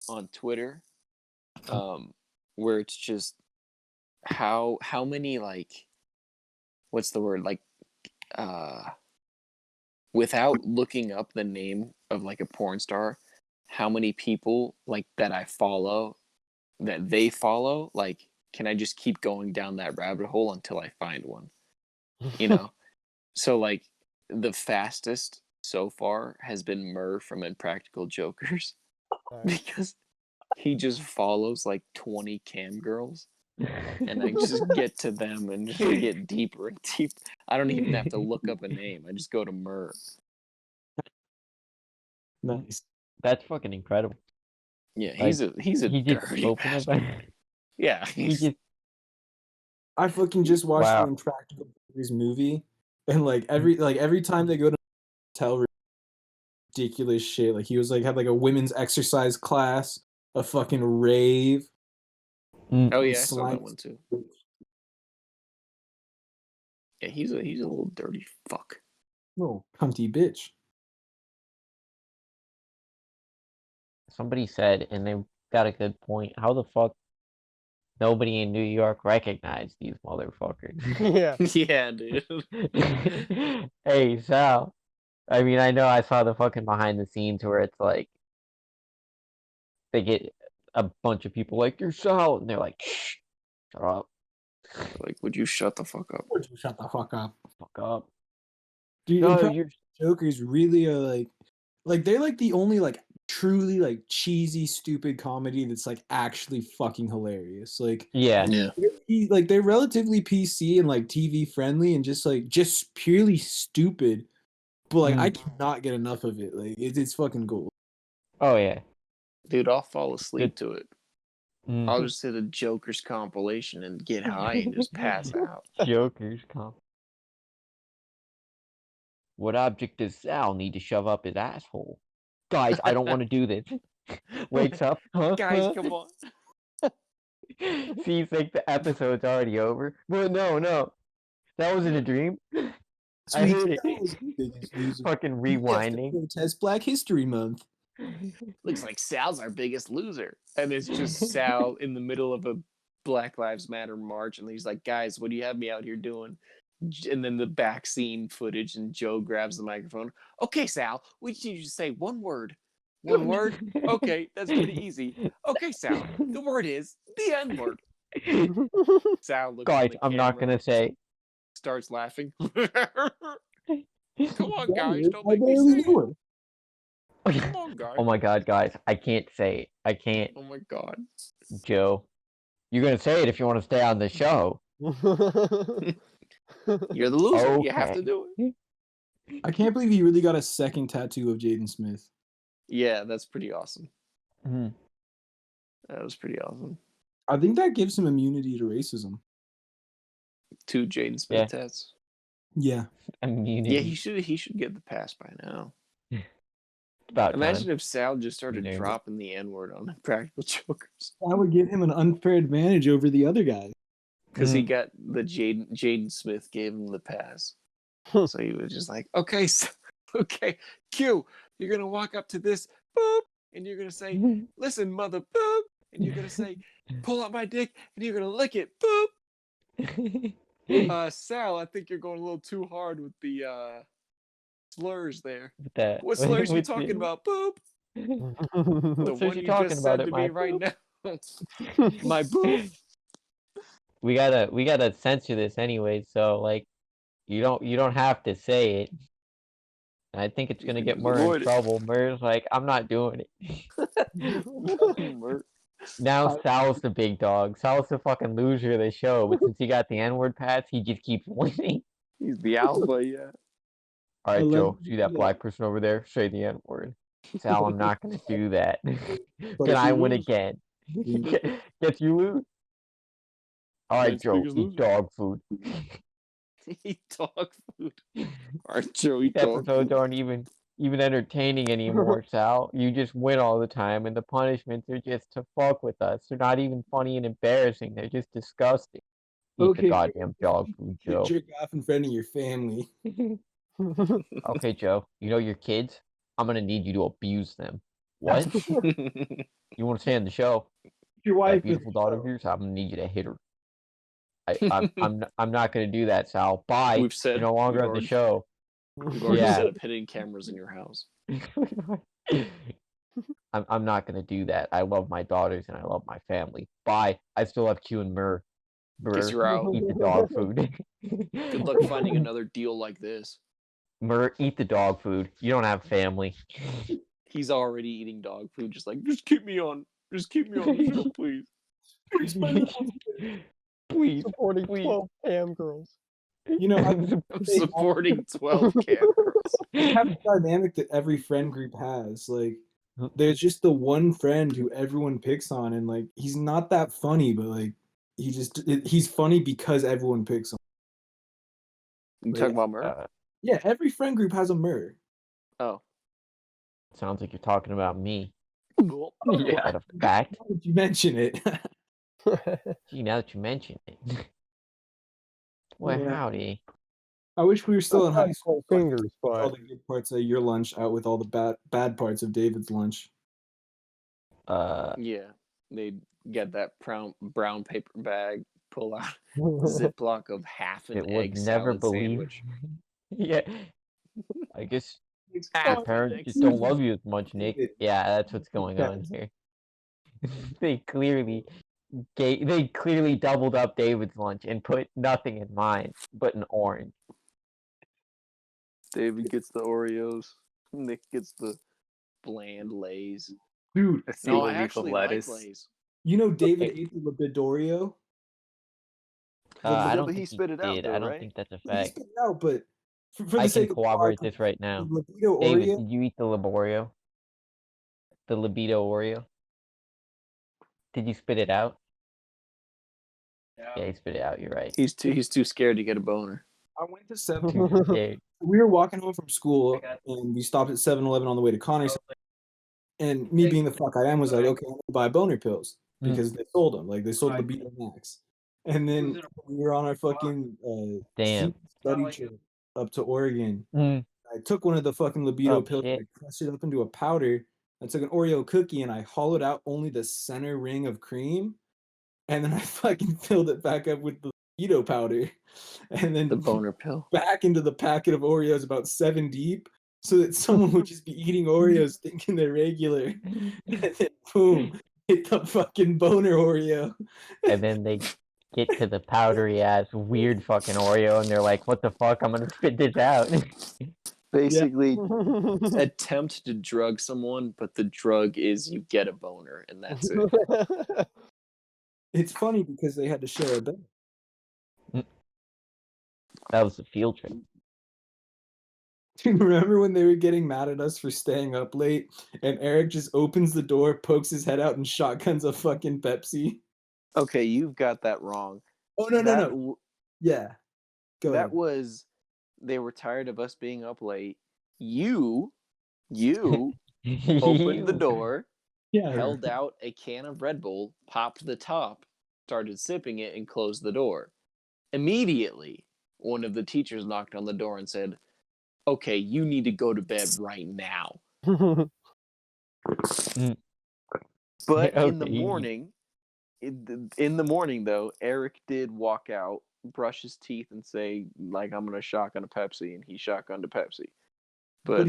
on Twitter, where it's just how many like what's the word like without looking up the name of like a porn star, how many people like that I follow that they follow, like can I just keep going down that rabbit hole until I find one? You know? So like the fastest so far has been Murr from Impractical Jokers because he just follows like 20 cam girls and I just get to them and just get deeper and deeper. I don't even have to look up a name. I just go to Murr. Nice. That's fucking incredible. Yeah, he's a He just dirty opened bastard. about Yeah, he he's just I fucking just watched Wow. the Impractical Jokers movie, and like every time they go to tell ridiculous shit. Like he was like had like a women's exercise class, a fucking rave. oh and yeah, I saw that slime- one too. Yeah, he's a little dirty fuck. No, cunty bitch. somebody said, and they got a good point. How the fuck nobody in New York recognized these motherfuckers? Yeah. Yeah, dude. Hey, Sal. I mean, I know I saw the fucking behind the scenes where it's like they get a bunch of people like, "You're Sal," and they're like, "Shh, shut up, Like, would you shut the fuck up? Would you shut the fuck up? fuck up." Dude, No, Impractical you're Jokers really are like they're like the only like truly like cheesy stupid comedy that's like actually fucking hilarious. Like yeah. Yeah. they're relatively PC and like TV friendly and just purely stupid. But like I cannot get enough of it. Like it's fucking gold. Oh yeah. Dude, I'll fall asleep Good. to it. I'll just hit a Joker's compilation and get high and just pass out. Joker's comp. What object does Sal need to shove up his asshole? Guys, I don't want to do this. Wakes up. Huh? Guys, Huh? come on. Seems like the episode's already over. But no. That wasn't a dream. I heard it. Biggest loser. Fucking We have to rewinding. protest Black History Month. Looks like Sal's our biggest loser. And it's just Sal in the middle of a Black Lives Matter march. And he's like, guys, what do you have me out here doing? And then the back scene footage, and Joe grabs the microphone. Okay, Sal, we just need you to say one word. One word? Okay, that's pretty easy. Okay, Sal, the word is the N word. Sal looks at Guys, the I'm not camera, gonna say. starts laughing. Come on, guys, don't I make me barely say knew it. Oh Come on, guys. my god, guys, I can't say it. I can't, Oh my god. Joe. You're gonna say it if you want to stay on the show. You're the loser. You have to Okay. do it. I can't believe he really got a second tattoo of Jaden Smith. Yeah, that's pretty awesome. Mhm. That was pretty awesome. I think that gives him immunity to racism. 2 Jaden Smith Yeah. tats. Yeah. Immunity. Yeah, he should get the pass by now. About Imagine time. if Sal just started named it. dropping the N-word on Impractical Jokers. I would give him an unfair advantage over the other guy. Because he got the Jaden Smith gave him the pass. So he was just like, okay, okay, Q, you're going to walk up to this, boop, and you're going to say, listen, mother, boop, and you're going to say, pull out my dick, and you're going to lick it, boop. Sal, I think you're going a little too hard with the slurs there. What slurs are you talking about, boop? The one you just said to me right now. My boop. We gotta censor this anyway, so like you don't have to say it. I think it's gonna get Murr in trouble. Murr's like, I'm not doing it. Now Sal's the big dog. Sal's the fucking loser of the show, but since he got the N-word pass, he just keeps winning. He's the alpha, yeah. All right, love Joe, see that that. black person over there? Say the N-word. Sal, I'm not gonna do that. But Can if I you win lose, again? you- Guess you lose. All right, Man's Joe, biggest eat loser. dog food. Eat dog food. All right, Joe, eat These dog episodes food. aren't even entertaining anymore, Sal. You just win all the time, and the punishments are just to fuck with us. They're not even funny and embarrassing. They're just disgusting. Eat the okay, goddamn dog food, you Joe. jerk off in front of your family. Okay, Joe. You know your kids? I'm gonna need you to abuse them. What? You want to stay on the show? Your That wife. beautiful daughter of yours? I'm gonna need you to hit her. I'm not gonna do that, Sal. Bye. We've said You're no longer on the show. We've already Yeah. set up hidden cameras in your house. I'm not gonna do that. I love my daughters and I love my family. Bye. I still have Q and Murr. Guess you're out. Eat the dog food. Good luck finding another deal like this. Murr, eat the dog food. You don't have family. He's already eating dog food, just like, just keep me on the show, please. Please, Supporting please. 12 cam girls. You know, I'm supporting 12 cameras. I have a dynamic that every friend group has. Like, there's just the one friend who everyone picks on, and like, he's not that funny, but like, he's funny because everyone picks on. You talking about Murr? Yeah, every friend group has a Murr. Oh. Sounds like you're talking about me. Yeah. Out of fact. Why did you mention it? Gee, now that you mention it. Well, Yeah. howdy. I wish we were still in high school. Fingers, All but the good parts of your lunch out with all the bad parts of David's lunch. Yeah. They'd get that brown paper bag, pull out a Ziploc of half an It egg would never salad believe. sandwich. Yeah. I guess Half your an parents egg just don't salad. love you as much, Nick. Yeah, that's what's going on here. They clearly doubled up David's lunch and put nothing in mine but an orange. David gets the Oreos. Nick gets the bland Lays. Dude, A No, single I leaf of actually like lettuce. Lays. you know David ate the Libidorio? I Yeah, don't but think he spit it out, did. though, I don't right? think that's a He fact. spit it out, but for the I sake can of corroborate the this right now. Libido David, Oreo. did you eat the Liboreo? The libido Oreo? Did you spit it out? Yeah, he spit it out. You're right. He's too scared to get a boner. I went to 7. Dude, We were walking home from school, and we stopped at 7-Eleven on the way to Connor's. And me being the fuck I am was like, okay, I'm gonna buy boner pills because they sold them. Like they sold Libido Max. And then we were on our fucking Damn. study trip up to Oregon. Mm. I took one of the fucking libido Oh, pills, shit. and I crushed it up into a powder. I took an Oreo cookie and I hollowed out only the center ring of cream, and then I fucking filled it back up with the libido powder, and then The boner pill. back into the packet of Oreos about 7 deep, so that someone would just be eating Oreos thinking they're regular, and then boom, hit the fucking boner Oreo. And then they get to the powdery ass weird fucking Oreo and they're like, what the fuck? I'm gonna spit this out. Basically, attempt to drug someone, but the drug is you get a boner, and that's it. It's funny because they had to share a bed. That was a field trip. Do you remember when they were getting mad at us for staying up late and Eric just opens the door, pokes his head out, and shotguns a fucking Pepsi? Okay, you've got that wrong. Oh, no. That Yeah. Go that ahead. was they were tired of us being up late. You opened the door, Yeah. held out a can of Red Bull, popped the top, started sipping it, and closed the door. Immediately, one of the teachers knocked on the door and said, "Okay, you need to go to bed right now." But in the Okay. morning, in the morning though, Eric did walk out, brush his teeth, and say, like, I'm gonna shotgun a Pepsi, and he shotgunned a Pepsi. But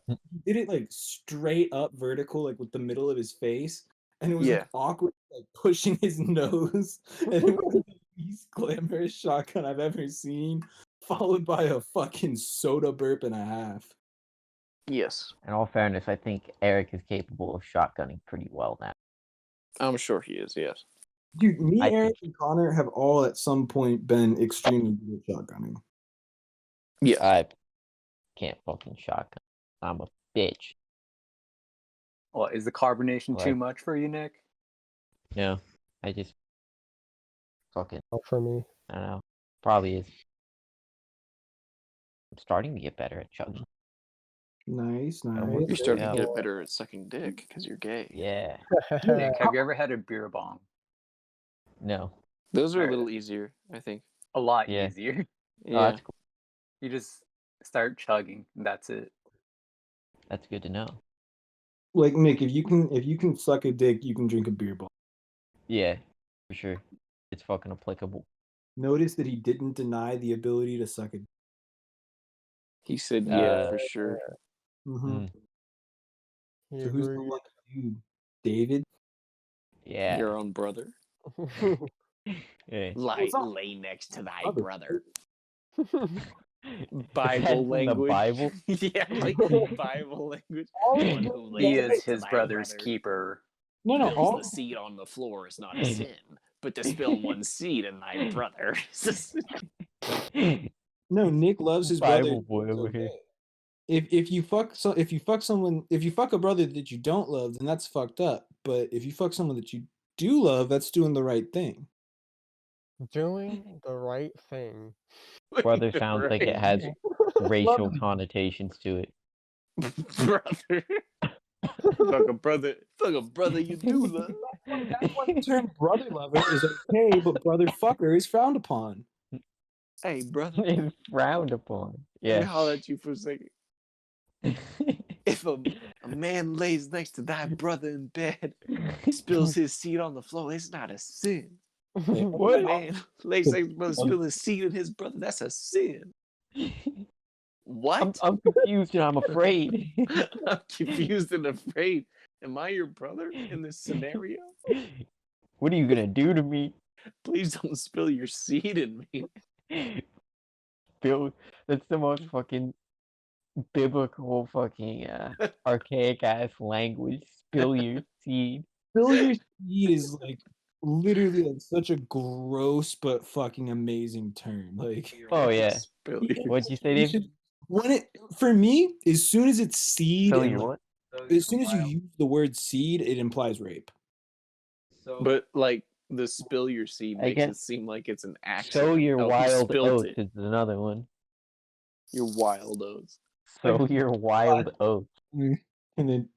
he did it like straight up vertical, like with the middle of his face, and it was Yeah. like awkward, like pushing his nose, and it was the least glamorous shotgun I've ever seen, followed by a fucking soda burp and a half. yes, In all fairness, I think Eric is capable of shotgunning pretty well now. I'm sure he is. Yes. Dude, me, I Eric, think- and Connor have all at some point been extremely good at shotgunning. Yes. I can't fucking shotgun. I'm a bitch. Well, is the carbonation too Like- much for you, Nick? No, I just fucking, Not for me. I don't know. Probably is. I'm starting to get better at chugging. Nice, I nice. want You're starting Yeah. to get better at sucking dick because you're gay. Yeah. Nick, have you ever had a beer bong? No. Those are a Alright. little easier, I think. A lot Yeah. easier. Oh, Yeah. that's cool. You just start chugging, and that's it. That's good to know. Like Nick, if you can suck a dick, you can drink a beer bong. Yeah, for sure. It's fucking applicable. Notice that he didn't deny the ability to suck a dick. He said, yeah, Uh, for sure. Mm-hmm. He So who's the agreed. lucky dude? David? Yeah. Your own brother. Yeah. Lay next to thy brother. Is that Bible from language. The Bible? Yeah, like Bible language. Always One who He lays is next to his thy brother's brother keeper. No, no. spills the seed on the floor is not a sin, but to spill one seed in thy brother. No, Nick loves his brother. Bible boy It's over here. okay. If you fuck a brother that you don't love, then that's fucked up. But if you fuck someone that you do love, that's doing the right thing. Doing the right thing. Brother sounds like it has racial connotations to it. brother. Fuck a brother you do love. That's why the term brother lover is okay, but brother fucker is frowned upon. Hey, brother. It's frowned upon. Let me Yeah. holler at you for a second. If a man lays next to thy brother in bed, spills his seed on the floor, it's not a sin. What? Man lays next to his brother, spill his seed in his brother, that's a sin. What? I'm confused and I'm afraid. I'm confused and afraid. Am I your brother in this scenario? What are you gonna do to me? Please don't spill your seed in me. Bill, that's the most fucking biblical fucking archaic ass language. Spill your seed. Spill your seed is like literally like such a gross but fucking amazing term. Like Oh yeah. Spill your What'd you say, you Dave? should- when it for me, as soon as it's seed Spill and your like, what? as soon as you use the word seed, it implies rape. But like the spill your seed I makes guess- it seem like it's an accident. Sow your Oh, he wild spilled oats it. is another one. Your wild oats. Sow your wild oats. And then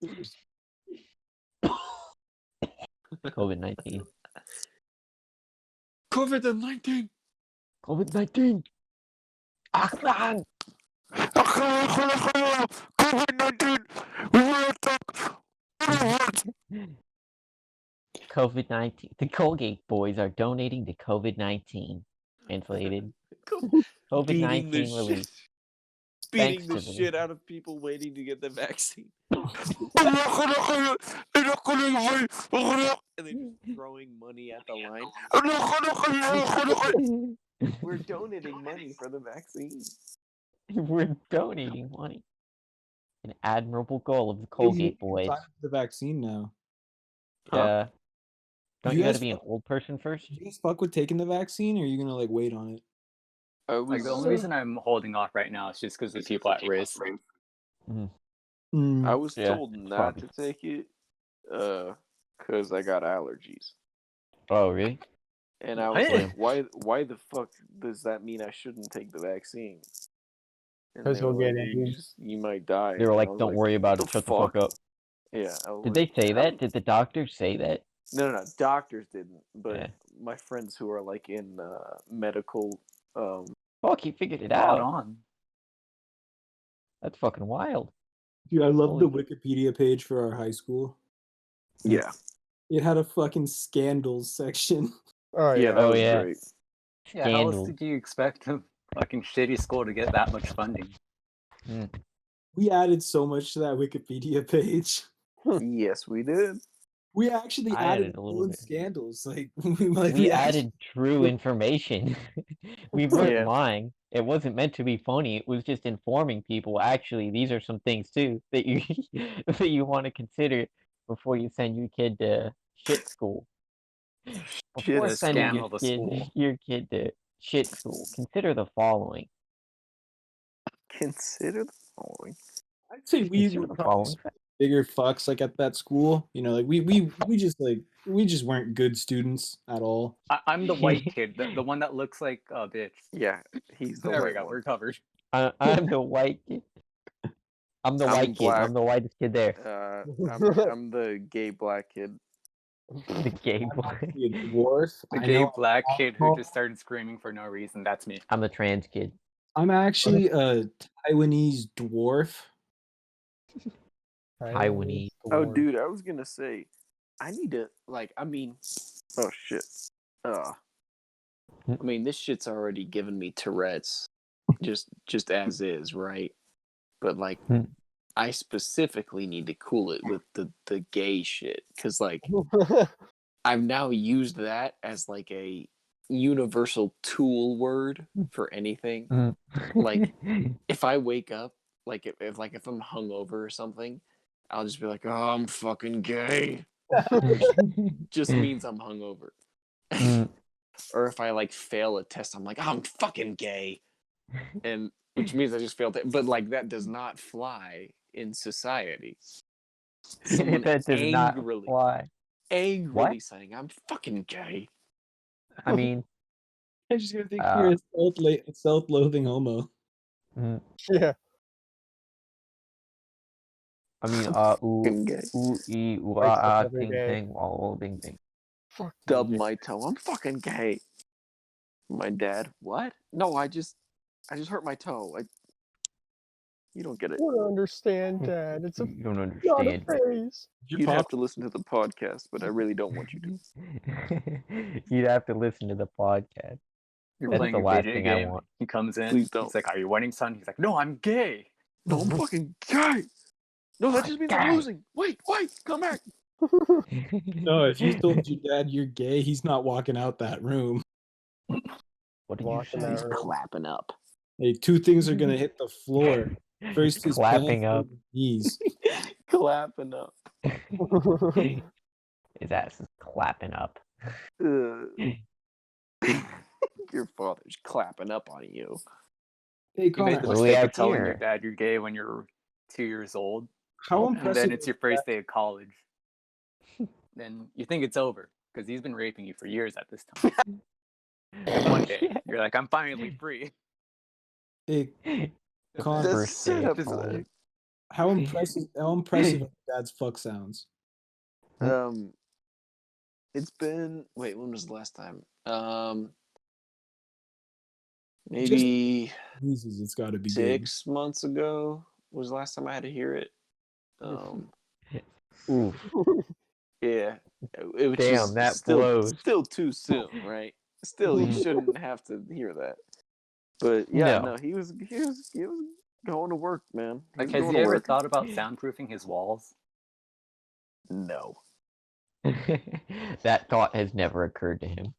COVID-19. COVID-19. COVID-19. Aklan! COVID-19. We will talk. COVID-19. The Colgate boys are donating to COVID-19. Translated. Beating the COVID-19 relief. shit. Beating Thanks the to the- shit out of people waiting to get the vaccine. Mm. And then just throwing money at the line. We're donating money for the vaccine. We're donating money. An admirable goal of the you Colgate can boys. sign up for the vaccine now. Don't You you gotta guys be an fuck- old person first? Do you guys fuck with taking the vaccine, or are you gonna like wait on it? I Like the only reason I'm holding off right now is just because the people at risk. I was Yeah, told it's not fine. to take it, cause I got allergies, Oh, really? and I was What? like, why the fuck does that mean I shouldn't take the vaccine? And 'Cause they were he'll get like, AIDS. you might die. They were And I like, was don't worry about it, "The shut the fuck up. Yeah. Did they say that? Did the doctors say that? No. Doctors didn't, but Yeah. my friends who are like in medical. Fuck, he figured it Spot out. on. That's fucking wild. Dude, I love Holy the Wikipedia page for our high school. Yeah. It had a fucking scandals section. Oh Yeah, yeah. that Oh, was yeah. great. Yeah, how else Scandal. did you expect a fucking shitty school to get that much funding? We added so much to that Wikipedia page. Yes, we did. We actually I added added a our little own bit. scandals. Like We added true information. We weren't Yeah. lying. It wasn't meant to be funny. It was just informing people. Actually, these are some things too that you that you want to consider before you send your kid to shit school. Before The sending scam of a school. your kid to shit school, consider the following. Consider the following. I'd say we Consider were the probably following. bigger fucks like at that school. You know, like we just weren't good students at all. I'm the white kid, the one that looks like a bitch. Yeah, he's the There we white go, one. we're covered. I'm the white kid. I'm the I'm white kid. black. I'm the whitest kid there. I'm the gay black kid. The gay I'm boy. actually a dwarf. The I gay know black kid who alcohol. just started screaming for no reason. That's me. I'm the trans kid. I'm actually a Taiwanese dwarf. Taiwanese. Oh, Dwarf. dude, I was gonna say, I need to oh shit. I mean, this shit's already given me Tourette's, just as is, right? But like, I specifically need to cool it with the gay shit, because like I've now used that as like a universal tool word for anything. Like, if I wake up, like if I'm hungover or something, I'll just be like, "Oh, I'm fucking gay." Just means I'm hungover. Or if I like fail a test, I'm like, "I'm fucking gay," and which means I just failed it. But like that does not fly in society. Someone That does not fly. angrily saying, "I'm fucking gay." I mean, I'm just gonna think you're a self-loathing homo. Yeah. I mean, Fucking gay. Wakes up every ting day. ting, wall, ding ding. Fuck Stub you. my toe. I'm fucking gay. My dad, what? No, I just hurt my toe. You don't get it. I don't understand, Dad. It's a You don't not a understand. phase. You'd have to listen to the podcast, but I really don't want you to. You'd have to listen to the podcast. You're That's playing the your last video thing I game. want. He comes in. Please don't. He's like, "Are you winning, son?" He's like, "No, I'm gay." No, I'm fucking gay. No, that just means I'm Gay. losing. Wait, come back. No, if you told your dad you're gay, he's not walking out that room. What did you Walking say? out. He's clapping up. Hey, two things are gonna hit the floor. First, his Clapping pants, up. then his knees. Clapping up. His ass is clapping up. Your father's clapping up on you. Hey, You Connor, made the What do we mistake have of telling your here? dad you're gay when you're 2 years old, how and impressive then it's your is first that? day of college. Then you think it's over because he's been raping you for years at this time. And one day you're like, "I'm finally free." Hey, Connor, That's First day set of up for that. college. how impressive are dad's fuck sounds? It's been when was the last time? Just Maybe Jesus, it's got to be 6 months ago was the last time I had to hear it. Oof. Yeah, it was Damn, just that still blows. still too soon, right? Still, you shouldn't have to hear that. But yeah, no, he was going to work, man. Like, was has going he to ever work. thought about soundproofing his walls? No, That thought has never occurred to him.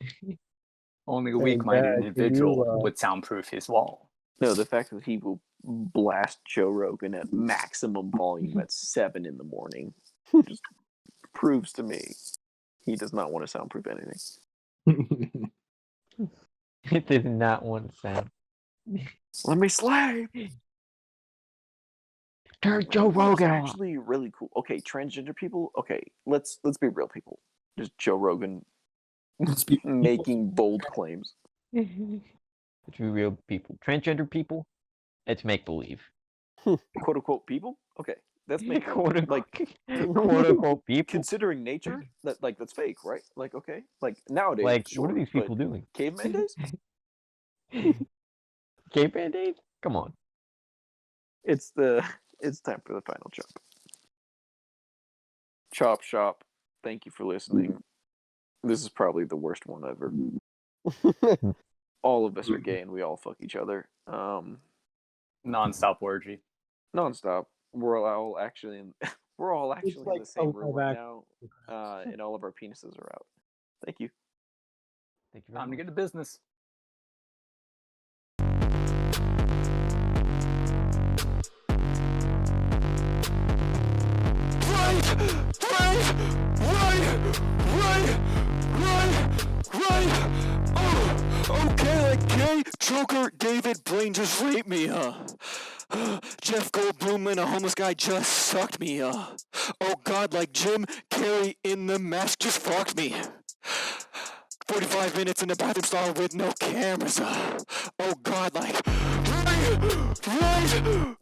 Only a Hey, weak-minded Dad, individual can you, would soundproof his wall. no. The fact that he will blast Joe Rogan at maximum volume at 7 a.m. just proves to me he does not want to soundproof anything. It does not want to sound. Let me slay. Turn Joe Rogan off. Actually, really cool. Okay, transgender people. Okay, let's be real people. Just Joe Rogan Let's be making bold claims. Let's be real people. Transgender people, it's make believe. Quote unquote people. Okay, That's make quote like unquote people. considering nature. That's fake, right? Like okay, like nowadays, Like, sure, what are these but people doing? caveman days. Cape Band-Aid? Come on. It's time for the final chop. Chop shop. Thank you for listening. This is probably the worst one ever. All of us are gay and we all fuck each other. Non-stop orgy. Nonstop. We're all actually in like the same a room live right action. now. And all of our penises are out. Thank you. Thank you very Time to much. get to business. Okay, like gay, Joker, David, Blaine just raped me, Jeff Goldblum and a homeless guy just sucked me, Oh god, like Jim Carrey in The Mask just fucked me. 45 minutes in a bathroom stall with no cameras, Oh god, like, right,